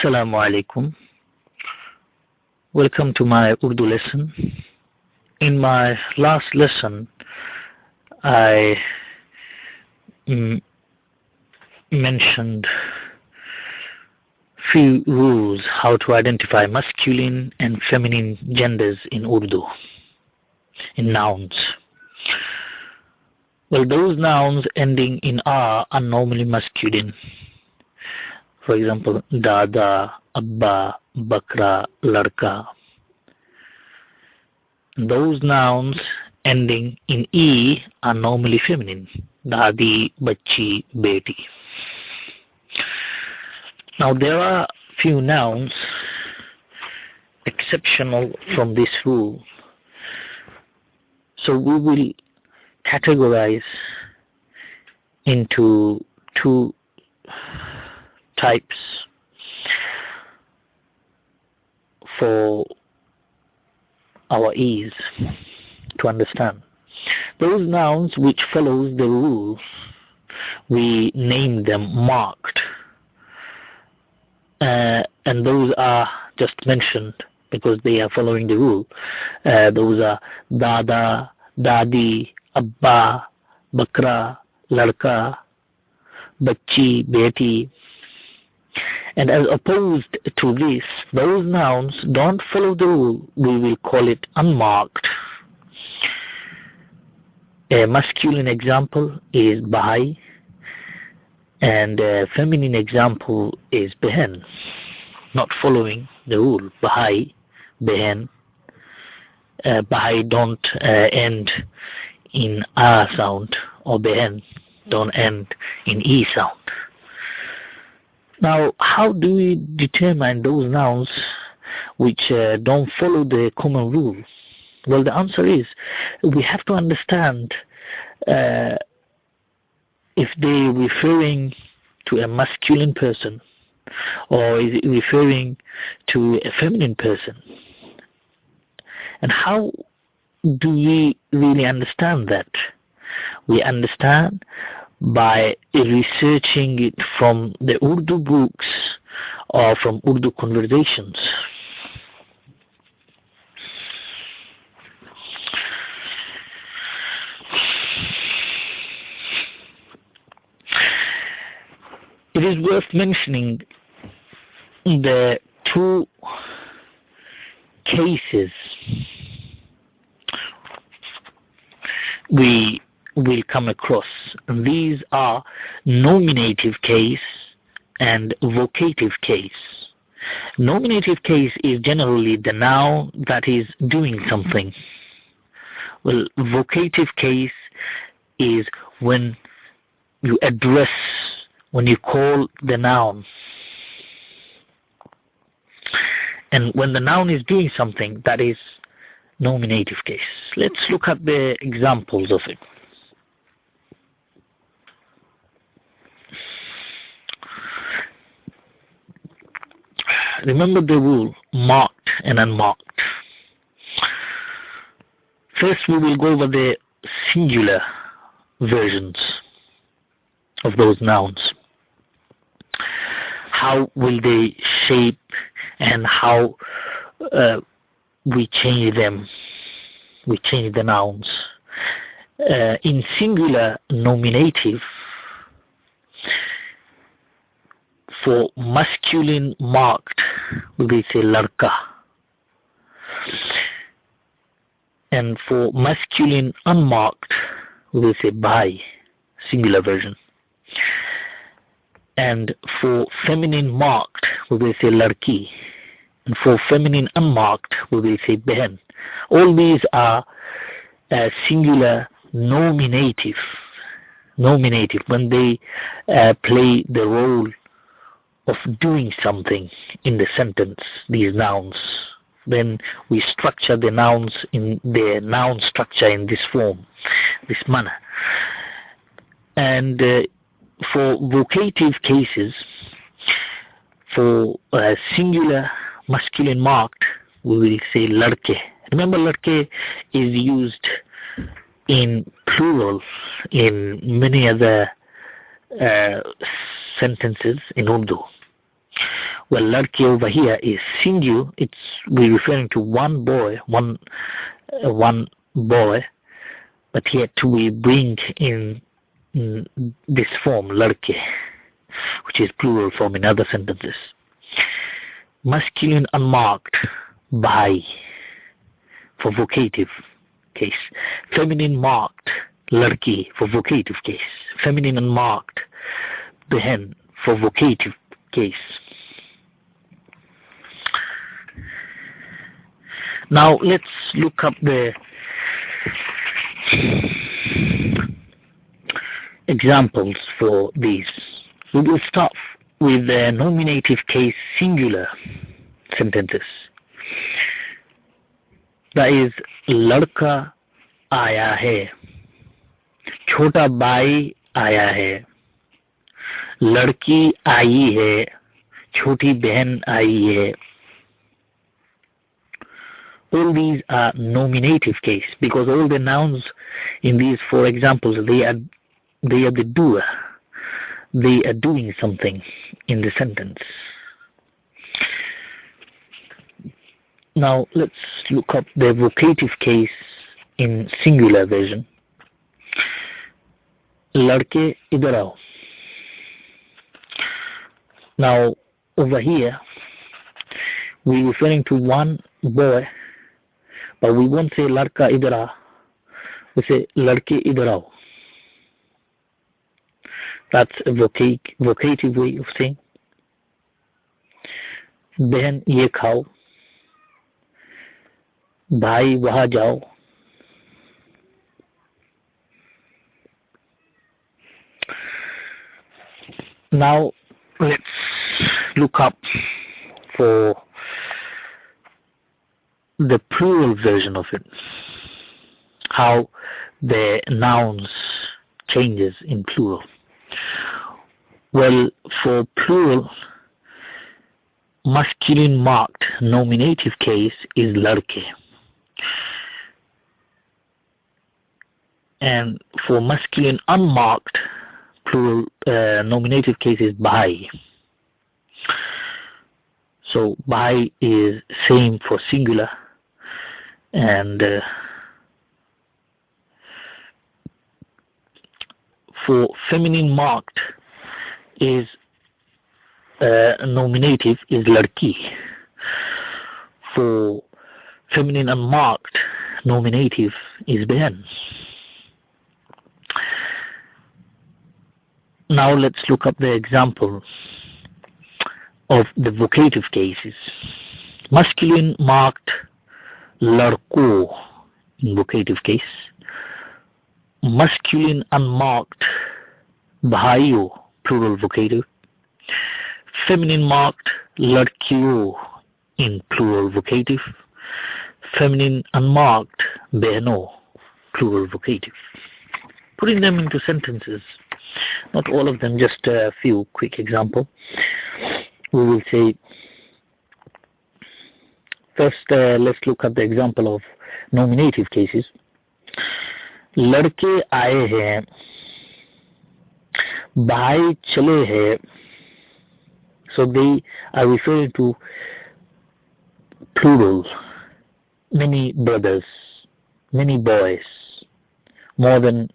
Assalamu alaikum. Welcome to my Urdu lesson. In my last lesson, I mentioned few rules how to identify masculine and feminine genders in Urdu, in nouns. Well, those nouns ending in R are normally masculine. For example, Dada, Abba, Bakra, Ladka. Those nouns ending in E are normally feminine. Dadi, Bachi, Beti. Now there are few nouns exceptional from this rule. So we will categorize into two types for our ease to understand. Those nouns which follows the rule, we name them marked, and those are just mentioned because they are following the rule. Those are Dada, Dadi, Abba, Bakra, Ladka, Bachi, Beti. And as opposed to this, those nouns don't follow the rule. We will call it unmarked. A masculine example is Bahai, and a feminine example is Behen, not following the rule. Bahai, Behen. Bahai don't end in A sound, or Behen don't end in E sound. Now, how do we determine those nouns which don't follow the common rule? Well, the answer is we have to understand if they're referring to a masculine person or is it referring to a feminine person. And how do we really understand that? We understand by researching it from the Urdu books or from Urdu conversations. It is worth mentioning the two cases we will come across. These are nominative case and vocative case. Nominative case is generally the noun that is doing something. Well, vocative case is when you address, when you call the noun. And when the noun is doing something, that is nominative case. Let's look at the examples of it. Remember the rule, marked and unmarked. First we will go over the singular versions of those nouns. How will they shape and how we change them, we change the nouns. In singular nominative, for masculine marked, we will say Ladka. And for masculine unmarked, we will say Bhai, singular version. And for feminine marked, we will say Ladki. And for feminine unmarked, we will say Behen. All these are singular nominative, when they play the role of doing something in the sentence, these nouns. Then we structure the nouns in the noun structure in this form, this manner. And for vocative cases, for singular masculine marked, we will say Ladke. Remember, Ladke is used in plural in many other sentences in Urdu. Well, ladki over here is singular. We're referring to one boy, one boy, but yet we bring in this form, ladke, which is plural form in other sentences. Masculine unmarked, bhai, for vocative case. Feminine marked, ladki, for vocative case. Feminine unmarked, behen, for vocative case. Now let's look up the examples for these. We will start with the nominative case singular sentences. That is, लड़का आया है, छोटा भाई आया है, लड़की आई है, छोटी बहन आई है. All these are nominative case because all the nouns in these four examples, they are the doer. They are doing something in the sentence. Now let's look up the vocative case in singular version. लड़के इधर आओ. Now over here we're referring to one boy, but we won't say लड़का इधर आ, we say लड़के इधर आओ. That's a vocative way of saying. बहन ये खाओ, भाई वहां जाओ. Now let's look up for the plural version of it, how the nouns changes in plural. Well, for plural, masculine marked nominative case is ladke, and for masculine unmarked plural nominative case is bhai. So bhai is same for singular, and for feminine marked is nominative is ladki. For feminine unmarked nominative is behan. Now let's look up the example of the vocative cases. Masculine marked ladko in vocative case. Masculine unmarked bhaiyo, plural vocative. Feminine marked ladkiyo in plural vocative. Feminine unmarked behno, plural vocative. Putting them into sentences, not all of them, just a few quick examples. We will say, first let's look at the example of nominative cases. लड़के आए हैं, भाई चले हैं. So they are referring to plural, many brothers, many boys, more than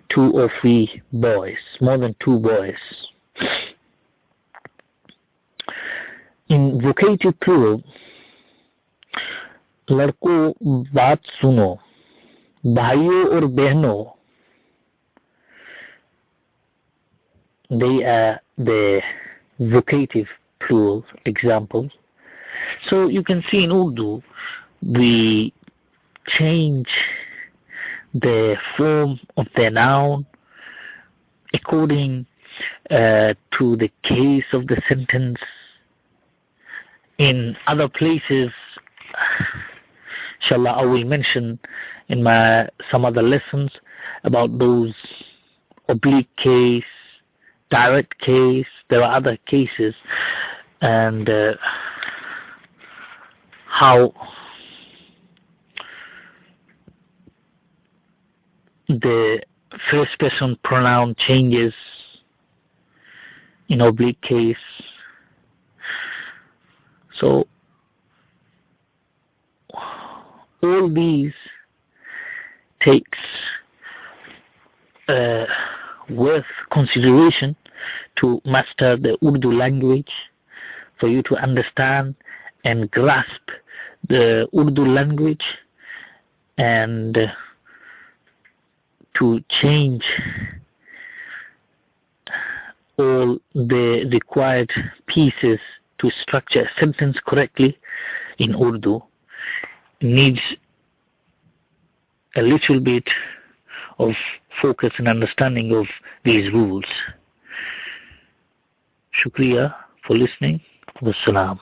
2 or 3 boys, more than 2 boys. In vocative plural, लड़कों बात सुनो, भाइयों और बहनों, they are the vocative plural examples. So you can see in Urdu we change the form of the noun according to the case of the sentence. In other places, inshallah, I will mention in some other lessons about those oblique case, direct case. There are other cases, and how the first person pronoun changes in oblique case. So all these takes worth consideration to master the Urdu language, for you to understand and grasp the Urdu language, and to change all the required pieces to structure a sentence correctly in Urdu needs a little bit of focus and understanding of these rules. Shukriya for listening. Wassalam.